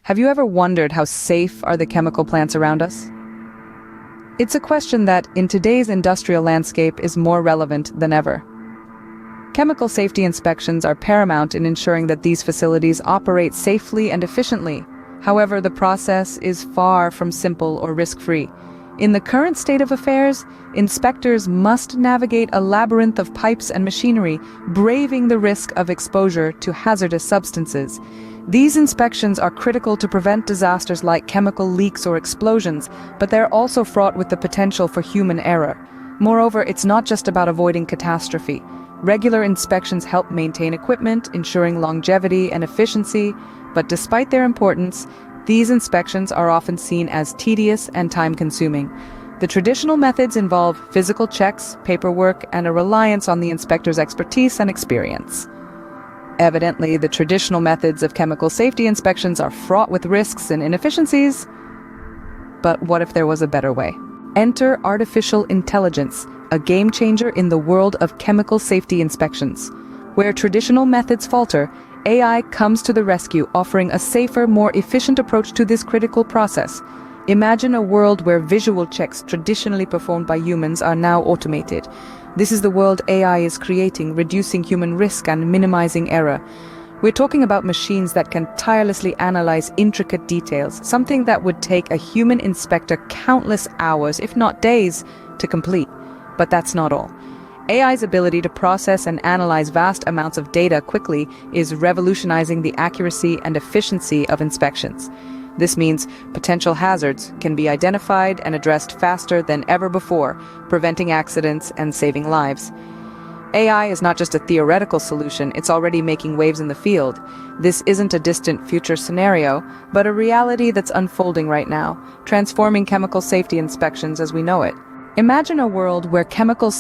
Have you ever wondered how safe are the chemical plants around us? It's a question that, in today's industrial landscape, is more relevant than ever. Chemical safety inspections are paramount in ensuring that these facilities operate safely and efficiently. However, the process is far from simple or risk-free. In the current state of affairs, inspectors must navigate a labyrinth of pipes and machinery, braving the risk of exposure to hazardous substances. These inspections are critical to prevent disasters like chemical leaks or explosions, but they're also fraught with the potential for human error. Moreover, it's not just about avoiding catastrophe. Regular inspections help maintain equipment, ensuring longevity and efficiency, but despite their importance, these inspections are often seen as tedious and time-consuming. The traditional methods involve physical checks, paperwork, and a reliance on the inspector's expertise and experience. Evidently, the traditional methods of chemical safety inspections are fraught with risks and inefficiencies. But what if there was a better way? Enter artificial intelligence, a game-changer in the world of chemical safety inspections. Where traditional methods falter, AI comes to the rescue, offering a safer, more efficient approach to this critical process. Imagine a world where visual checks traditionally performed by humans are now automated. This is the world AI is creating, reducing human risk and minimizing error. We're talking about machines that can tirelessly analyze intricate details, something that would take a human inspector countless hours, if not days, to complete. But that's not all. AI's ability to process and analyze vast amounts of data quickly is revolutionizing the accuracy and efficiency of inspections. This means potential hazards can be identified and addressed faster than ever before, preventing accidents and saving lives. AI is not just a theoretical solution, it's already making waves in the field. This isn't a distant future scenario, but a reality that's unfolding right now, transforming chemical safety inspections as we know it. Imagine a world where chemical